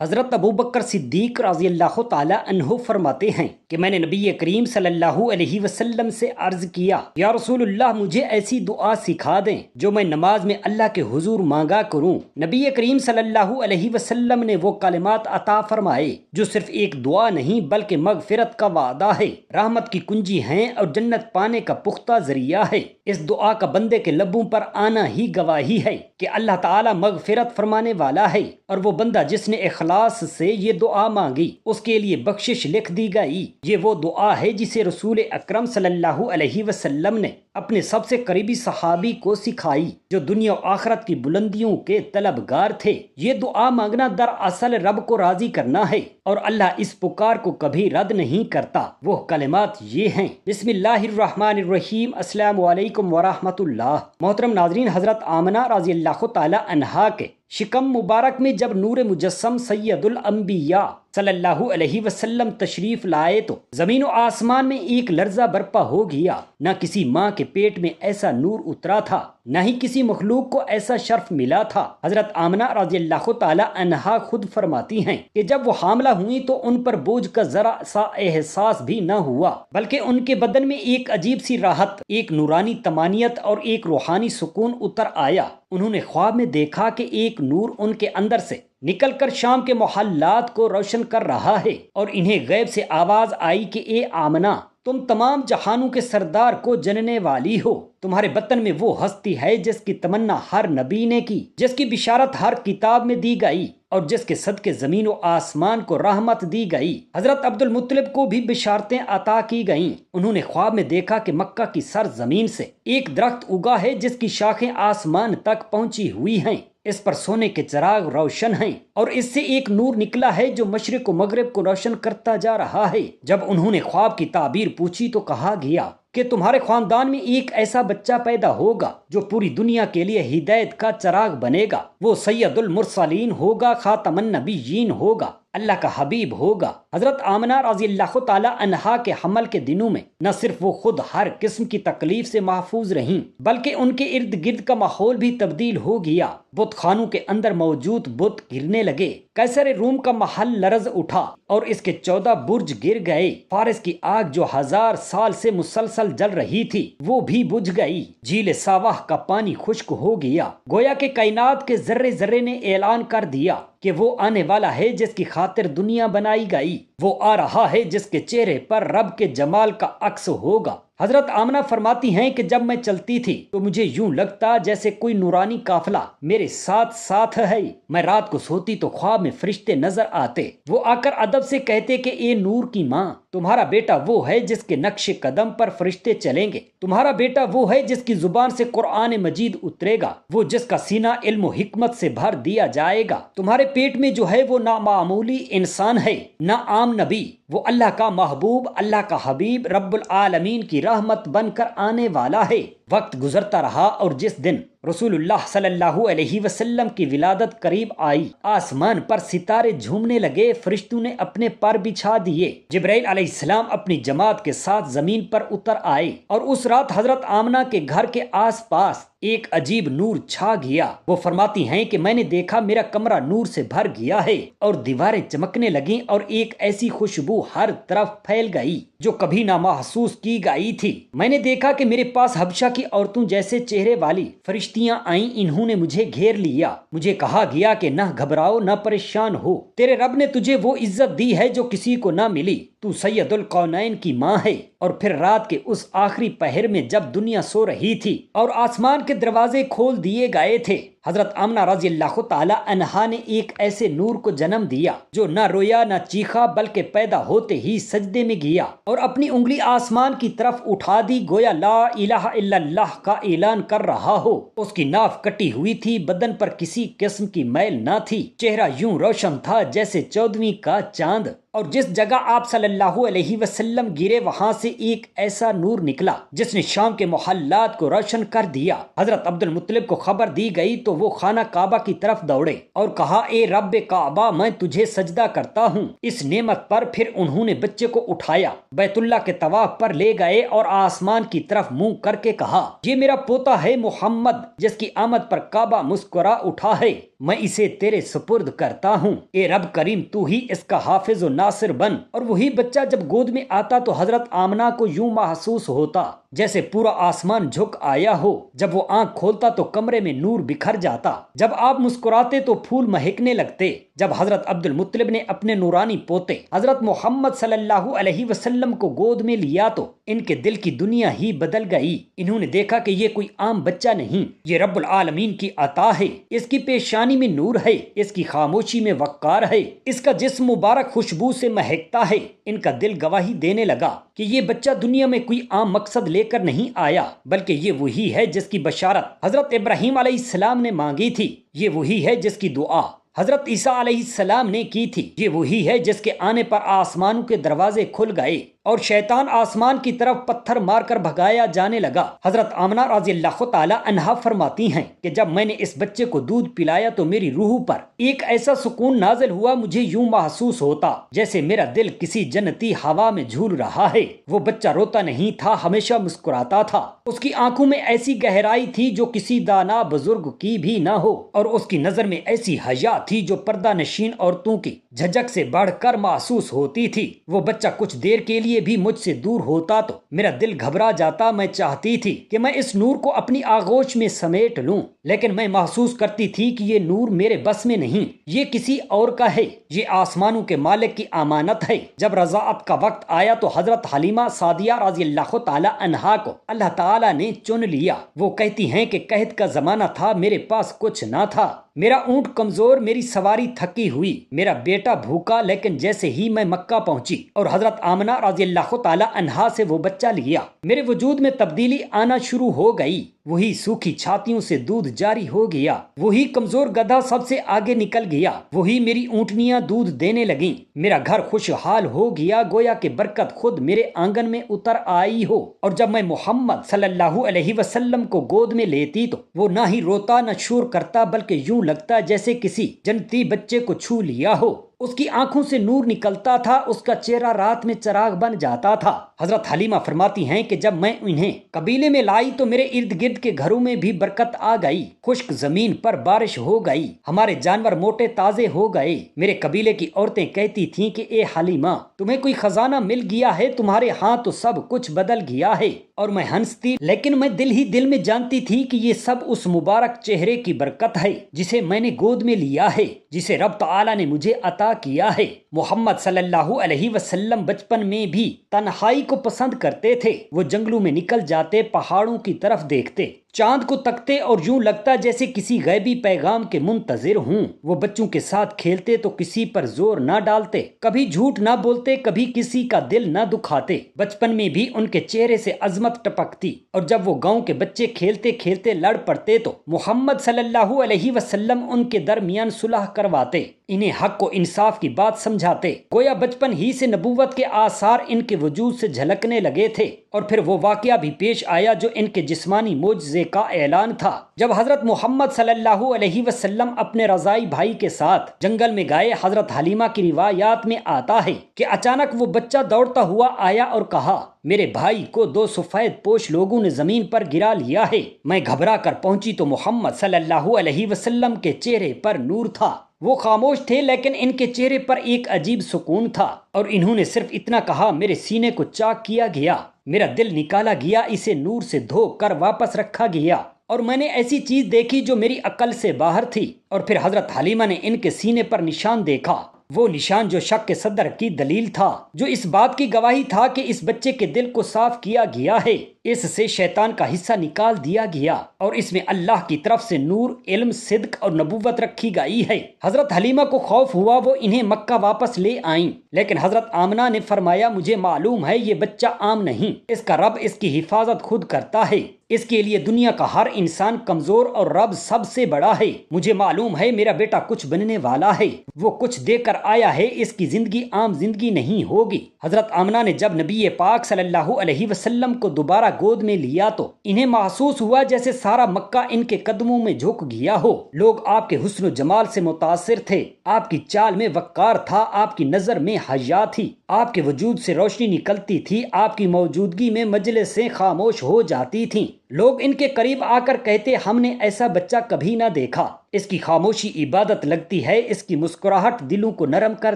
حضرت ابو بکر صدیق رضی اللہ تعالی عنہ فرماتے ہیں کہ میں نے نبی کریم صلی اللہ علیہ وسلم سے عرض کیا، یا رسول اللہ مجھے ایسی دعا سکھا دیں جو میں نماز میں اللہ کے حضور مانگا کروں۔ نبی کریم صلی اللہ علیہ وسلم نے وہ کلمات عطا فرمائے جو صرف ایک دعا نہیں بلکہ مغفرت کا وعدہ ہے، رحمت کی کنجی ہیں اور جنت پانے کا پختہ ذریعہ ہے۔ اس دعا کا بندے کے لبوں پر آنا ہی گواہی ہے کہ اللہ تعالی مغفرت فرمانے والا ہے، اور وہ بندہ جس نے اخلاص سے یہ دعا مانگی اس کے لیے بخشش لکھ دی گئی۔ یہ وہ دعا ہے جسے رسول اکرم صلی اللہ علیہ وسلم نے اپنے سب سے قریبی صحابی کو سکھائی جو دنیا و آخرت کی بلندیوں کے طلبگار تھے۔ یہ دعا مانگنا دراصل رب کو راضی کرنا ہے، اور اللہ اس پکار کو کبھی رد نہیں کرتا۔ وہ کلمات یہ ہیں: بسم اللہ الرحمن الرحیم، السلام علیکم ورحمۃ اللہ۔ محترم ناظرین، حضرت آمنہ رضی اللہ تعالی عنہا کے شکم مبارک میں جب نور مجسم سید الانبیاء صلی اللہ علیہ وسلم تشریف لائے تو زمین و آسمان میں ایک لرزہ برپا ہو گیا۔ نہ کسی ماں کے پیٹ میں ایسا نور اترا تھا، نہ ہی کسی مخلوق کو ایسا شرف ملا تھا۔ حضرت آمنہ رضی اللہ تعالی عنہا خود فرماتی ہیں کہ جب وہ حاملہ ہوئی تو ان پر بوجھ کا ذرا سا احساس بھی نہ ہوا، بلکہ ان کے بدن میں ایک عجیب سی راحت، ایک نورانی طمانینت اور ایک روحانی سکون اتر آیا۔ انہوں نے خواب میں دیکھا کہ ایک نور ان کے اندر سے نکل کر شام کے محلات کو روشن کر رہا ہے، اور انہیں غیب سے آواز آئی کہ اے آمنہ، تم تمام جہانوں کے سردار کو جننے والی ہو۔ تمہارے بطن میں وہ ہستی ہے جس کی تمنا ہر نبی نے کی، جس کی بشارت ہر کتاب میں دی گئی، اور جس کے صدقے زمین و آسمان کو رحمت دی گئی۔ حضرت عبد المطلب کو بھی بشارتیں عطا کی گئیں۔ انہوں نے خواب میں دیکھا کہ مکہ کی سرزمین سے ایک درخت اگا ہے جس کی شاخیں آسمان تک پہنچی ہوئی ہیں، اس پر سونے کے چراغ روشن ہیں، اور اس سے ایک نور نکلا ہے جو مشرق و مغرب کو روشن کرتا جا رہا ہے۔ جب انہوں نے خواب کی تعبیر پوچھی تو کہا گیا کہ تمہارے خاندان میں ایک ایسا بچہ پیدا ہوگا جو پوری دنیا کے لیے ہدایت کا چراغ بنے گا۔ وہ سید المرسلین ہوگا، خاتم النبیین ہوگا، اللہ کا حبیب ہوگا۔ حضرت آمنہ رضی اللہ تعالی عنہا کے حمل کے دنوں میں نہ صرف وہ خود ہر قسم کی تکلیف سے محفوظ رہیں بلکہ ان کے ارد گرد کا ماحول بھی تبدیل ہو گیا۔ بت خانوں کے اندر موجود بت گرنے لگے، قیصر روم کا محل لرز اٹھا اور اس کے 14 برج گر گئے۔ فارس کی آگ جو 1000 سال سے مسلسل جل رہی تھی وہ بھی بجھ گئی۔ جھیل ساواہ کا پانی خشک ہو گیا، گویا کہ کائنات کے ذرے ذرے نے اعلان کر دیا کہ وہ آنے والا ہے جس کی خاطر دنیا بنائی گئی، وہ آ رہا ہے جس کے چہرے پر رب کے جمال کا عکس ہوگا۔ حضرت آمنہ فرماتی ہیں کہ جب میں چلتی تھی تو مجھے یوں لگتا جیسے کوئی نورانی قافلہ میرے ساتھ ساتھ ہے۔ میں رات کو سوتی تو خواب میں فرشتے نظر آتے، وہ آ کر ادب سے کہتے کہ اے نور کی ماں، تمہارا بیٹا وہ ہے جس کے نقش قدم پر فرشتے چلیں گے، تمہارا بیٹا وہ ہے جس کی زبان سے قرآن مجید اترے گا، وہ جس کا سینہ علم و حکمت سے بھر دیا جائے گا۔ تمہارے پیٹ میں جو ہے وہ نہ معمولی انسان ہے نہ عام نبی، وہ اللہ کا محبوب، اللہ کا حبیب، رب العالمین کی رحمت بن کر آنے والا ہے۔ وقت گزرتا رہا اور جس دن رسول اللہ صلی اللہ علیہ وسلم کی ولادت قریب آئی، آسمان پر ستارے جھومنے لگے، فرشتوں نے اپنے پر بچھا دیے، جبرائیل علیہ السلام اپنی جماعت کے ساتھ زمین پر اتر آئے، اور اس رات حضرت آمنہ کے گھر کے آس پاس ایک عجیب نور چھا گیا۔ وہ فرماتی ہیں کہ میں نے دیکھا میرا کمرہ نور سے بھر گیا ہے، اور دیواریں چمکنے لگیں، اور ایک ایسی خوشبو ہر طرف پھیل گئی جو کبھی نہ محسوس کی گئی تھی۔ میں نے دیکھا کہ میرے پاس حبشہ کی عورتوں جیسے چہرے والی فرشتیاں آئیں، انہوں نے مجھے گھیر لیا۔ مجھے کہا گیا کہ نہ گھبراؤ، نہ پریشان ہو، تیرے رب نے تجھے وہ عزت دی ہے جو کسی کو نہ ملی، تو سید القونین کی ماں ہے۔ اور پھر رات کے اس آخری پہر میں جب دنیا سو رہی تھی اور آسمان کے دروازے کھول دیے گئے تھے، حضرت آمنہ رضی اللہ تعالی عنہا نے ایک ایسے نور کو جنم دیا جو نہ رویا نہ چیخا بلکہ پیدا ہوتے ہی سجدے میں گیا اور اپنی انگلی آسمان کی طرف اٹھا دی، گویا لا الہ الا اللہ کا اعلان کر رہا ہو۔ اس کی ناف کٹی ہوئی تھی، بدن پر کسی قسم کی میل نہ تھی، چہرہ یوں روشن تھا جیسے 14ویں کا چاند، اور جس جگہ آپ صلی اللہ علیہ وسلم گرے وہاں سے ایک ایسا نور نکلا جس نے شام کے محلات کو روشن کر دیا۔ حضرت عبد المطلب کو خبر دی گئی تو وہ خانہ کعبہ کی طرف دوڑے اور کہا، اے رب کعبہ، میں تجھے سجدہ کرتا ہوں۔ اس نعمت پر پھر انہوں نے بچے کو اٹھایا، بیت اللہ کے طواف پر لے گئے اور آسمان کی طرف منہ کر کے کہا، یہ میرا پوتا ہے محمد، جس کی آمد پر کعبہ مسکرا اٹھا ہے۔ میں اسے تیرے سپرد کرتا ہوں، اے رب کریم تو ہی اس کا حافظ و ناصر بن۔ اور وہی بچہ جب گود میں آتا تو حضرت آمنہ کو یوں محسوس ہوتا جیسے پورا آسمان جھک آیا ہو۔ جب وہ آنکھ کھولتا تو کمرے میں نور بکھر جاتا، جب آپ مسکراتے تو پھول مہکنے لگتے۔ جب حضرت عبد المطلب نے اپنے نورانی پوتے حضرت محمد صلی اللہ علیہ وسلم کو گود میں لیا تو ان کے دل کی دنیا ہی بدل گئی۔ انہوں نے دیکھا کہ یہ کوئی عام بچہ نہیں، یہ رب العالمین کی عطا ہے۔ اس کی پیشانی میں نور ہے، اس کی خاموشی میں وقار ہے، اس کا جسم مبارک خوشبو سے مہکتا ہے۔ ان کا دل گواہی دینے لگا کہ یہ بچہ دنیا میں کوئی عام مقصد لے کر نہیں آیا، بلکہ یہ وہی ہے جس کی بشارت حضرت ابراہیم علیہ السلام نے مانگی تھی، یہ وہی ہے جس کی دعا حضرت عیسیٰ علیہ السلام نے کی تھی، یہ وہی ہے جس کے آنے پر آسمانوں کے دروازے کھل گئے اور شیطان آسمان کی طرف پتھر مار کر بھگایا جانے لگا۔ حضرت آمنہ رضی اللہ تعالی عنہا فرماتی ہیں کہ جب میں نے اس بچے کو دودھ پلایا تو میری روح پر ایک ایسا سکون نازل ہوا، مجھے یوں محسوس ہوتا جیسے میرا دل کسی جنتی ہوا میں جھول رہا ہے۔ وہ بچہ روتا نہیں تھا، ہمیشہ مسکراتا تھا۔ اس کی آنکھوں میں ایسی گہرائی تھی جو کسی دانا بزرگ کی بھی نہ ہو، اور اس کی نظر میں ایسی حیا تھی جو پردہ نشین عورتوں کی جھجک سے بڑھ کر محسوس ہوتی تھی۔ وہ بچہ کچھ دیر کے لیے بھی مجھ سے دور ہوتا تو میرا دل گھبرا جاتا۔ میں چاہتی تھی کہ میں اس نور کو اپنی آغوش میں سمیٹ لوں، لیکن میں محسوس کرتی تھی کہ یہ نور میرے بس میں نہیں، یہ کسی اور کا ہے، یہ آسمانوں کے مالک کی امانت ہے۔ جب رضاعت کا وقت آیا تو حضرت حلیمہ سعدیہ رضی اللہ تعالی عنہا کو اللہ تعالی نے چن لیا۔ وہ کہتی ہیں کہ قحط کا زمانہ تھا، میرے پاس کچھ نہ تھا، میرا اونٹ کمزور، میری سواری تھکی ہوئی، میرا بیٹا بھوکا، لیکن جیسے ہی میں مکہ پہنچی اور حضرت آمنہ رضی اللہ تعالی عنہا سے وہ بچہ لیا، میرے وجود میں تبدیلی آنا شروع ہو گئی۔ وہی سوکھی چھاتیوں سے دودھ جاری ہو گیا، وہی کمزور گدھا سب سے آگے نکل گیا، وہی میری اونٹنیاں دودھ دینے لگیں، میرا گھر خوشحال ہو گیا، گویا کہ برکت خود میرے آنگن میں اتر آئی ہو۔ اور جب میں محمد صلی اللہ علیہ وسلم کو گود میں لیتی تو وہ نہ ہی روتا نہ شور کرتا، بلکہ یوں لگتا جیسے کسی جنتی بچے کو چھو لیا ہو۔ اس کی آنکھوں سے نور نکلتا تھا، اس کا چہرہ رات میں چراغ بن جاتا تھا۔ حضرت حلیمہ فرماتی ہیں کہ جب میں انہیں قبیلے میں لائی تو میرے ارد گرد کے گھروں میں بھی برکت آ گئی، خشک زمین پر بارش ہو گئی، ہمارے جانور موٹے تازے ہو گئے۔ میرے قبیلے کی عورتیں کہتی تھیں کہ اے حلیمہ، تمہیں کوئی خزانہ مل گیا ہے، تمہارے ہاں تو سب کچھ بدل گیا ہے۔ اور میں ہنستی، لیکن میں دل ہی دل میں جانتی تھی کہ یہ سب اس مبارک چہرے کی برکت ہے جسے میں نے گود میں لیا ہے، جسے رب تعالی نے مجھے عطا کیا ہے۔ محمد صلی اللہ علیہ وسلم بچپن میں بھی تنہائی کو پسند کرتے تھے۔ وہ جنگلوں میں نکل جاتے، پہاڑوں کی طرف دیکھتے، چاند کو تکتے اور یوں لگتا جیسے کسی غیبی پیغام کے منتظر ہوں۔ وہ بچوں کے ساتھ کھیلتے تو کسی پر زور نہ ڈالتے، کبھی جھوٹ نہ بولتے، کبھی کسی کا دل نہ دکھاتے۔ بچپن میں بھی ان کے چہرے سے عظمت ٹپکتی، اور جب وہ گاؤں کے بچے کھیلتے کھیلتے لڑ پڑتے تو محمد صلی اللہ علیہ وسلم ان کے درمیان صلح کرواتے، انہیں حق و انصاف کی بات سمجھاتے، گویا بچپن ہی سے نبوت کے آثار ان کے وجود سے جھلکنے لگے تھے۔ اور پھر وہ واقعہ بھی پیش آیا جو ان کے جسمانی معجزے کا اعلان تھا۔ جب حضرت محمد صلی اللہ علیہ وسلم اپنے رضائی بھائی کے ساتھ جنگل میں گئے، حضرت حلیمہ کی روایات میں آتا ہے کہ اچانک وہ بچہ دوڑتا ہوا آیا اور کہا، میرے بھائی کو دو سفید پوش لوگوں نے زمین پر گرا لیا ہے۔ میں گھبرا کر پہنچی تو محمد صلی اللہ علیہ وسلم کے چہرے پر نور تھا۔ وہ خاموش تھے، لیکن ان کے چہرے پر ایک عجیب سکون تھا، اور انہوں نے صرف اتنا کہا، میرے سینے کو چاک کیا گیا، میرا دل نکالا گیا، اسے نور سے دھو کر واپس رکھا گیا، اور میں نے ایسی چیز دیکھی جو میری عقل سے باہر تھی۔ اور پھر حضرت حلیمہ نے ان کے سینے پر نشان دیکھا، وہ نشان جو شک صدر کی دلیل تھا، جو اس بات کی گواہی تھا کہ اس بچے کے دل کو صاف کیا گیا ہے، اس سے شیطان کا حصہ نکال دیا گیا، اور اس میں اللہ کی طرف سے نور، علم، صدق اور نبوت رکھی گئی ہے۔ حضرت حلیمہ کو خوف ہوا، وہ انہیں مکہ واپس لے آئیں، لیکن حضرت آمنہ نے فرمایا، مجھے معلوم ہے یہ بچہ عام نہیں، اس کا رب اس کی حفاظت خود کرتا ہے، اس کے لیے دنیا کا ہر انسان کمزور اور رب سب سے بڑا ہے۔ مجھے معلوم ہے میرا بیٹا کچھ بننے والا ہے، وہ کچھ دے کر آیا ہے، اس کی زندگی عام زندگی نہیں ہوگی۔ حضرت آمنہ نے جب نبی پاک صلی اللہ علیہ وسلم کو دوبارہ گود میں لیا تو انہیں محسوس ہوا جیسے سارا مکہ ان کے قدموں میں جھک گیا ہو۔ لوگ آپ کے حسن و جمال سے متاثر تھے، آپ کی چال میں وقار تھا، آپ کی نظر میں حیا تھی، آپ کے وجود سے روشنی نکلتی تھی، آپ کی موجودگی میں مجلسیں خاموش ہو جاتی تھیں، لوگ ان کے قریب آ کر کہتے ہم نے ایسا بچہ کبھی نہ دیکھا، اس کی خاموشی عبادت لگتی ہے، اس کی مسکراہٹ دلوں کو نرم کر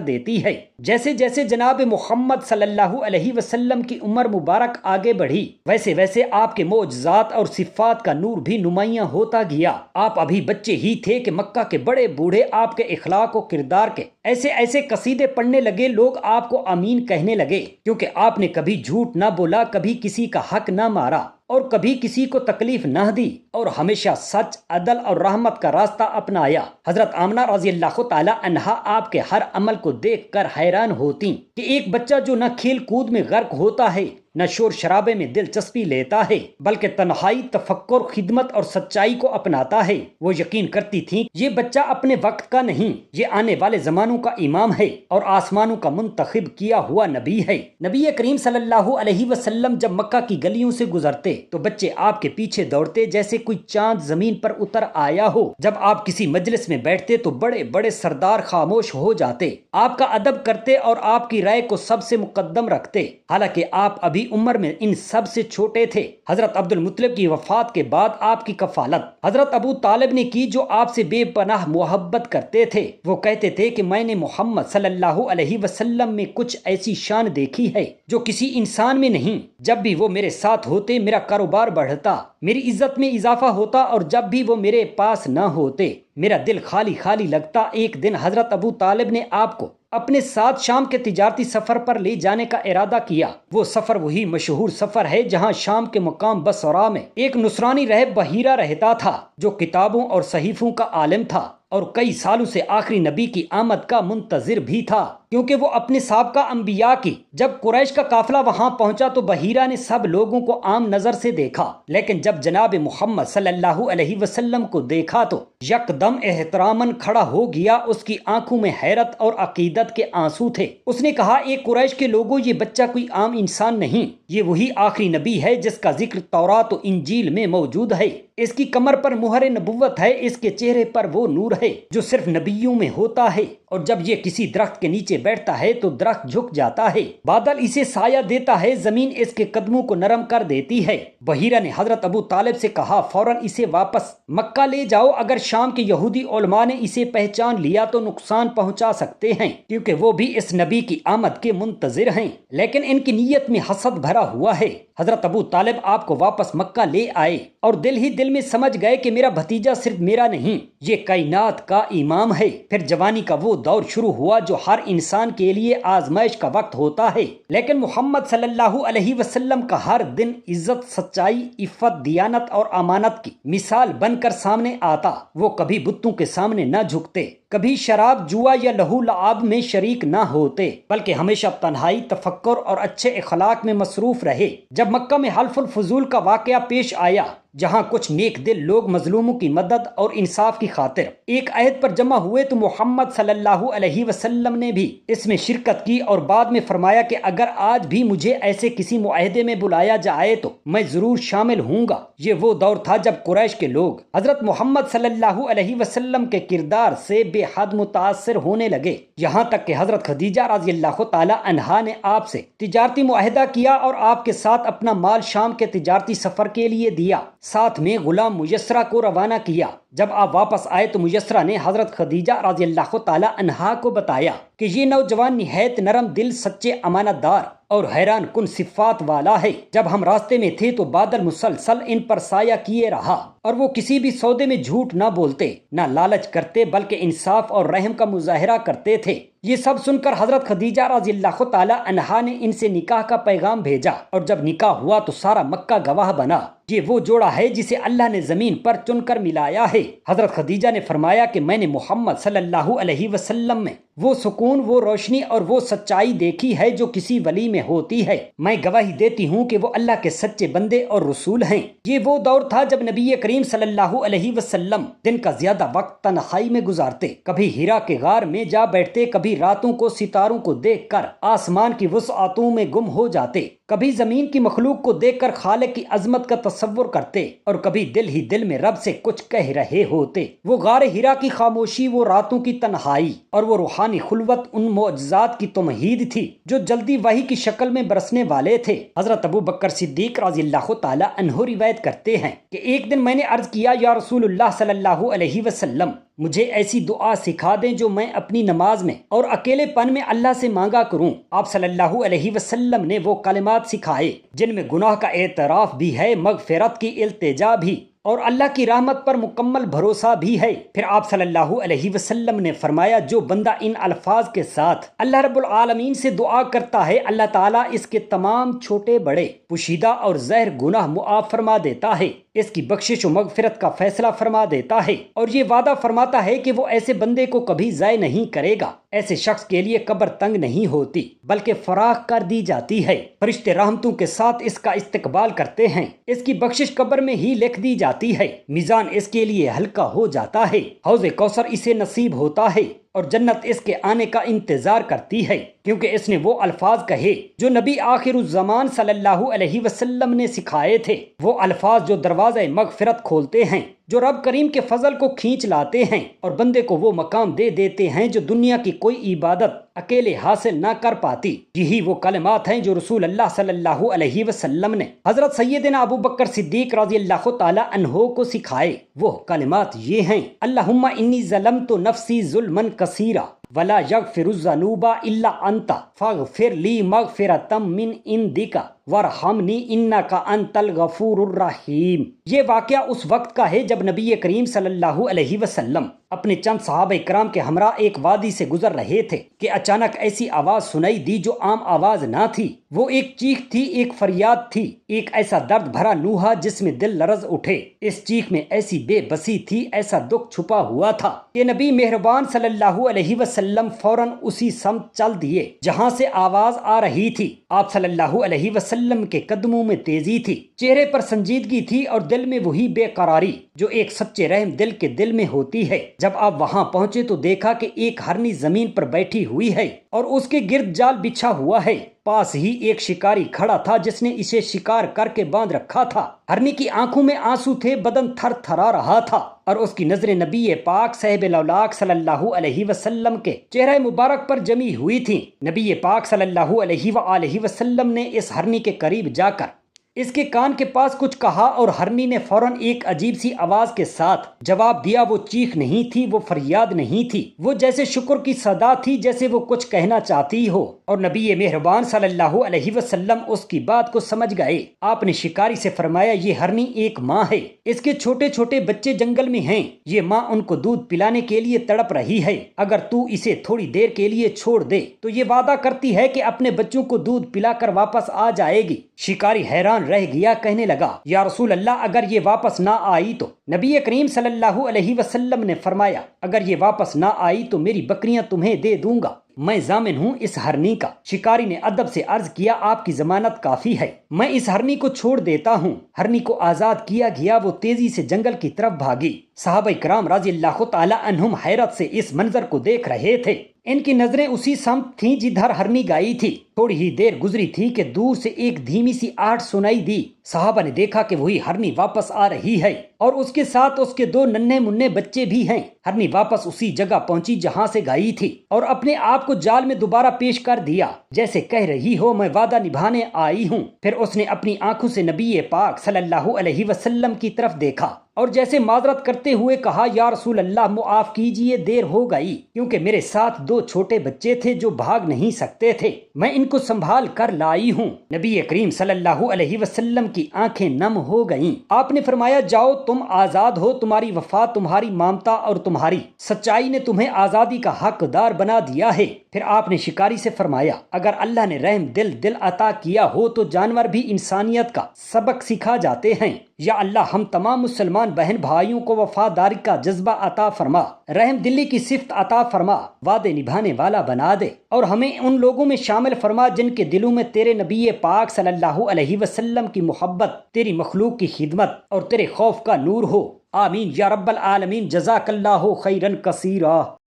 دیتی ہے۔ جیسے جیسے جناب محمد صلی اللہ علیہ وسلم کی عمر مبارک آگے بڑھی، ویسے ویسے آپ کے معجزات اور صفات کا نور بھی نمایاں ہوتا گیا۔ آپ ابھی بچے ہی تھے کہ مکہ کے بڑے بوڑھے آپ کے اخلاق و کردار کے ایسے ایسے قصیدے پڑھنے لگے، لوگ آپ کو آمین کہنے لگے، کیونکہ آپ نے کبھی جھوٹ نہ بولا، کبھی کسی کا حق نہ مارا اور کبھی کسی کو تکلیف نہ دی، اور ہمیشہ سچ، عدل اور رحمت کا راستہ اپنایا۔ حضرت آمنہ رضی اللہ تعالی عنہا آپ کے ہر عمل کو دیکھ کر حیران ہوتی کہ ایک بچہ جو نہ کھیل کود میں غرق ہوتا ہے، نہ شور شرابے میں دلچسپی لیتا ہے، بلکہ تنہائی، تفکر، خدمت اور سچائی کو اپناتا ہے۔ وہ یقین کرتی تھیں یہ بچہ اپنے وقت کا نہیں، یہ آنے والے زمانوں کا امام ہے اور آسمانوں کا منتخب کیا ہوا نبی ہے۔ نبی کریم صلی اللہ علیہ وسلم جب مکہ کی گلیوں سے گزرتے تو بچے آپ کے پیچھے دوڑتے جیسے کوئی چاند زمین پر اتر آیا ہو۔ جب آپ کسی مجلس میں بیٹھتے تو بڑے بڑے سردار خاموش ہو جاتے، آپ کا ادب کرتے اور آپ کی رائے کو سب سے مقدم رکھتے، حالانکہ آپ ابھی عمر میں ان سب سے چھوٹے تھے۔ حضرت عبد المطلب کی وفات کے بعد آپ کی کفالت حضرت ابو طالب نے کی، جو آپ سے بے پناہ محبت کرتے تھے۔ وہ کہتے تھے کہ میں نے محمد صلی اللہ علیہ وسلم میں کچھ ایسی شان دیکھی ہے جو کسی انسان میں نہیں۔ جب بھی وہ میرے ساتھ ہوتے میرا کاروبار بڑھتا، میری عزت میں اضافہ ہوتا، اور جب بھی وہ میرے پاس نہ ہوتے میرا دل خالی خالی لگتا۔ ایک دن حضرت ابو طالب نے آپ کو اپنے ساتھ شام کے تجارتی سفر پر لے جانے کا ارادہ کیا۔ وہ سفر وہی مشہور سفر ہے جہاں شام کے مقام بصرہ میں ایک نصرانی راہب بحیرہ رہتا تھا، جو کتابوں اور صحیفوں کا عالم تھا اور کئی سالوں سے آخری نبی کی آمد کا منتظر بھی تھا، کیونکہ وہ اپنے سابقہ انبیاء کی جب قریش کا قافلہ وہاں پہنچا تو بحیرہ نے سب لوگوں کو عام نظر سے دیکھا، لیکن جب جناب محمد صلی اللہ علیہ وسلم کو دیکھا تو یکدم احتراماً کھڑا ہو گیا۔ اس کی آنکھوں میں حیرت اور عقیدت کے آنسو تھے۔ اس نے کہا، اے قریش کے لوگوں، یہ بچہ کوئی عام انسان نہیں، یہ وہی آخری نبی ہے جس کا ذکر تورات و انجیل میں موجود ہے۔ اس کی کمر پر مہر نبوت ہے، اس کے چہرے پر وہ نور ہے جو صرف نبیوں میں ہوتا ہے، اور جب یہ کسی درخت کے نیچے بیٹھتا ہے تو درخت جھک جاتا ہے، بادل اسے سایہ دیتا ہے، زمین اس کے قدموں کو نرم کر دیتی ہے۔ بحیرہ نے حضرت ابو طالب سے کہا، فوراً اسے واپس مکہ لے جاؤ، اگر شام کے یہودی علماء نے اسے پہچان لیا تو نقصان پہنچا سکتے ہیں، کیونکہ وہ بھی اس نبی کی آمد کے منتظر ہیں، لیکن ان کی نیت میں حسد بھرا ہوا ہے۔ حضرت ابو طالب آپ کو واپس مکہ لے آئے اور دل ہی دل میں سمجھ گئے کہ میرا بھتیجا صرف میرا نہیں، یہ کائنات کا امام ہے۔ پھر جوانی کا وہ دور شروع ہوا جو ہر انسان کے لیے آزمائش کا وقت ہوتا ہے، لیکن محمد صلی اللہ علیہ وسلم کا ہر دن عزت، سچائی، عفت، دیانت اور امانت کی مثال بن کر سامنے آتا۔ وہ کبھی بتوں کے سامنے نہ جھکتے، کبھی شراب، جوا یا لہو لعاب میں شریک نہ ہوتے، بلکہ ہمیشہ تنہائی، تفکر اور اچھے اخلاق میں مصروف رہے۔ جب مکہ میں حلف الفضول کا واقعہ پیش آیا، جہاں کچھ نیک دل لوگ مظلوموں کی مدد اور انصاف کی خاطر ایک عہد پر جمع ہوئے تو محمد صلی اللہ علیہ وسلم نے بھی اس میں شرکت کی اور بعد میں فرمایا کہ اگر آج بھی مجھے ایسے کسی معاہدے میں بلایا جائے تو میں ضرور شامل ہوں گا۔ یہ وہ دور تھا جب قریش کے لوگ حضرت محمد صلی اللہ علیہ وسلم کے کردار سے بے حد متاثر ہونے لگے، یہاں تک کہ حضرت خدیجہ رضی اللہ تعالی عنہا نے آپ سے تجارتی معاہدہ کیا اور آپ کے ساتھ اپنا مال شام کے تجارتی سفر کے لیے دیا، ساتھ میں غلام میسرہ کو روانہ کیا۔ جب آپ واپس آئے تو میسرہ نے حضرت خدیجہ رضی اللہ تعالی عنہا کو بتایا کہ یہ نوجوان نہایت نرم دل، سچے امانت دار اور حیران کن صفات والا ہے۔ جب ہم راستے میں تھے تو بادل مسلسل ان پر سایہ کیے رہا، اور وہ کسی بھی سودے میں جھوٹ نہ بولتے، نہ لالچ کرتے، بلکہ انصاف اور رحم کا مظاہرہ کرتے تھے۔ یہ سب سن کر حضرت خدیجہ رضی اللہ تعالی عنہا نے ان سے نکاح کا پیغام بھیجا، اور جب نکاح ہوا تو سارا مکہ گواہ بنا۔ یہ وہ جوڑا ہے جسے اللہ نے زمین پر چن کر ملایا ہے۔ حضرت خدیجہ نے فرمایا کہ میں نے محمد صلی اللہ علیہ وسلم میں وہ سکون، وہ روشنی اور وہ سچائی دیکھی ہے جو کسی ولی میں ہوتی ہے۔ میں گواہی دیتی ہوں کہ وہ اللہ کے سچے بندے اور رسول ہیں۔ یہ وہ دور تھا جب نبی کریم صلی اللہ علیہ وسلم دن کا زیادہ وقت تنہائی میں گزارتے، کبھی ہیرا کے غار میں جا بیٹھتے، کبھی راتوں کو ستاروں کو دیکھ کر آسمان کی وسعتوں میں گم ہو جاتے، کبھی زمین کی مخلوق کو دیکھ کر خالق کی عظمت کا تصور کرتے، اور کبھی دل ہی دل میں رب سے کچھ کہہ رہے ہوتے۔ وہ غار ہیرا کی خاموشی، وہ راتوں کی تنہائی اور وہ روحانی طوفانی خلوت ان معجزات کی تمہید تھی جو جلدی وحی کی شکل میں برسنے والے تھے۔ حضرت ابو بکر صدیق رضی اللہ تعالی عنہ روایت کرتے ہیں کہ ایک دن میں نے عرض کیا، یا رسول اللہ صلی اللہ علیہ وسلم، مجھے ایسی دعا سکھا دیں جو میں اپنی نماز میں اور اکیلے پن میں اللہ سے مانگا کروں۔ آپ صلی اللہ علیہ وسلم نے وہ کلمات سکھائے جن میں گناہ کا اعتراف بھی ہے، مغفرت کی التجا بھی، اور اللہ کی رحمت پر مکمل بھروسہ بھی ہے۔ پھر آپ صلی اللہ علیہ وسلم نے فرمایا، جو بندہ ان الفاظ کے ساتھ اللہ رب العالمین سے دعا کرتا ہے، اللہ تعالیٰ اس کے تمام چھوٹے بڑے پوشیدہ اور ظاہر گناہ معاف فرما دیتا ہے، اس کی بخشش و مغفرت کا فیصلہ فرما دیتا ہے، اور یہ وعدہ فرماتا ہے کہ وہ ایسے بندے کو کبھی ضائع نہیں کرے گا۔ ایسے شخص کے لیے قبر تنگ نہیں ہوتی بلکہ فراخ کر دی جاتی ہے، فرشتے رحمتوں کے ساتھ اس کا استقبال کرتے ہیں، اس کی بخشش قبر میں ہی لکھ دی جاتی ہے، میزان اس کے لیے ہلکا ہو جاتا ہے، حوض کوثر اسے نصیب ہوتا ہے، اور جنت اس کے آنے کا انتظار کرتی ہے، کیونکہ اس نے وہ الفاظ کہے جو نبی آخر الزمان صلی اللہ علیہ وسلم نے سکھائے تھے، وہ الفاظ جو دروازہ مغفرت کھولتے ہیں، جو رب کریم کے فضل کو کھینچ لاتے ہیں اور بندے کو وہ مقام دے دیتے ہیں جو دنیا کی کوئی عبادت اکیلے حاصل نہ کر پاتی۔ یہی وہ کلمات ہیں جو رسول اللہ صلی اللہ علیہ وسلم نے حضرت سیدنا ابو بکر صدیق رضی اللہ تعالی عنہ کو سکھائے۔ وہ کلمات یہ ہیں: اللہم انی ظلمت نفسی ظلما کثیرا ولا یغفر الذنوب الا انت فاغفر لی مغفرۃ من عندک وارحمنی انک انت الغفور الرحیم۔ یہ واقعہ اس وقت کا ہے جب نبی کریم صلی اللہ علیہ وسلم اپنے چند صحابہ کرام کے ہمراہ ایک وادی سے گزر رہے تھے کہ اچانک ایسی آواز سنائی دی جو عام آواز نہ تھی، وہ ایک چیخ تھی، ایک فریاد تھی، ایک ایسا درد بھرا نوحہ جس میں دل لرز اٹھے۔ اس چیخ میں ایسی بے بسی تھی، ایسا دکھ چھپا ہوا تھا کہ نبی مہربان صلی اللہ علیہ وسلم فوراً اسی سمت چل دیے جہاں سے آواز آ رہی تھی۔ آپ صلی اللہ علیہ وسلم کے قدموں میں تیزی تھی، چہرے پر سنجیدگی تھی اور دل میں وہی بے قراری جو ایک سچے رحم دل کے دل میں ہوتی ہے۔ جب آپ وہاں پہنچے تو دیکھا کہ ایک ہرنی زمین پر بیٹھی ہوئی ہے اور اس کے گرد جال بچھا ہوا ہے، پاس ہی ایک شکاری کھڑا تھا جس نے اسے شکار کر کے باندھ رکھا تھا۔ ہرنی کی آنکھوں میں آنسو تھے، بدن تھر تھرا رہا تھا اور اس کی نظریں نبی پاک صاحب الاولاق صلی اللہ علیہ وسلم کے چہرہ مبارک پر جمی ہوئی تھیں۔ نبی پاک صلی اللہ علیہ وآلہ وسلم نے اس ہرنی کے قریب جا کر اس کے کان کے پاس کچھ کہا اور ہرنی نے فوراً ایک عجیب سی آواز کے ساتھ جواب دیا۔ وہ چیخ نہیں تھی، وہ فریاد نہیں تھی، وہ جیسے شکر کی صدا تھی، جیسے وہ کچھ کہنا چاہتی ہو، اور نبی مہربان صلی اللہ علیہ وسلم اس کی بات کو سمجھ گئے۔ آپ نے شکاری سے فرمایا، یہ ہرنی ایک ماں ہے، اس کے چھوٹے چھوٹے بچے جنگل میں ہیں، یہ ماں ان کو دودھ پلانے کے لیے تڑپ رہی ہے، اگر تو اسے تھوڑی دیر کے لیے چھوڑ دے تو یہ وعدہ کرتی ہے کہ اپنے بچوں کو دودھ پلا کر واپس آ جائے گی۔ شکاری حیران رہ گیا، کہنے لگا، یا رسول اللہ، اگر یہ واپس نہ آئی تو؟ نبی کریم صلی اللہ علیہ وسلم نے فرمایا، اگر یہ واپس نہ آئی تو میری بکریاں تمہیں دے دوں گا، میں ضامن ہوں اس ہرنی کا۔ شکاری نے ادب سے عرض کیا، آپ کی ضمانت کافی ہے، میں اس ہرنی کو چھوڑ دیتا ہوں۔ ہرنی کو آزاد کیا گیا، وہ تیزی سے جنگل کی طرف بھاگی۔ صحابہ کرام رضی اللہ تعالی عنہم حیرت سے اس منظر کو دیکھ رہے تھے، ان کی نظریں اسی سمت تھیں جدھر ہرنی گئی تھی۔ تھوڑی ہی دیر گزری تھی کہ دور سے ایک دھیمی سی آہٹ سنائی دی۔ صحابہ نے دیکھا کہ وہی ہرنی واپس آ رہی ہے اور اس کے ساتھ اس کے دو ننھے منھے بچے بھی ہیں۔ ہرنی واپس اسی جگہ پہنچی جہاں سے گئی تھی اور اپنے آپ کو جال میں دوبارہ پیش کر دیا، جیسے کہہ رہی ہو، میں وعدہ نبھانے آئی ہوں۔ پھر اس نے اپنی آنکھوں سے نبی پاک صلی اللہ علیہ وسلم کی طرف دیکھا اور جیسے معذرت کرتے ہوئے کہا، یا رسول اللہ، معاف کیجئے، دیر ہو گئی، کیونکہ میرے ساتھ دو چھوٹے بچے تھے جو بھاگ نہیں سکتے تھے، میں ان کو سنبھال کر لائی ہوں۔ نبی کریم صلی اللہ علیہ وسلم کی آنکھیں نم ہو گئیں۔ آپ نے فرمایا، جاؤ، تم آزاد ہو، تمہاری وفا، تمہاری مامتا اور تمہاری سچائی نے تمہیں آزادی کا حقدار بنا دیا ہے۔ پھر آپ نے شکاری سے فرمایا، اگر اللہ نے رحم دل عطا کیا ہو تو جانور بھی انسانیت کا سبق سکھا جاتے ہیں۔ یا اللہ، ہم تمام مسلمان بہن بھائیوں کو وفاداری کا جذبہ عطا فرما، رحم دلی کی صفت عطا فرما، وعدے نبھانے والا بنا دے، اور ہمیں ان لوگوں میں شامل فرما جن کے دلوں میں تیرے نبی پاک صلی اللہ علیہ وسلم کی محبت، تیری مخلوق کی خدمت اور تیرے خوف کا نور ہو۔ آمین یا رب العالمین۔ جزاک اللہ خیرا کثیرا۔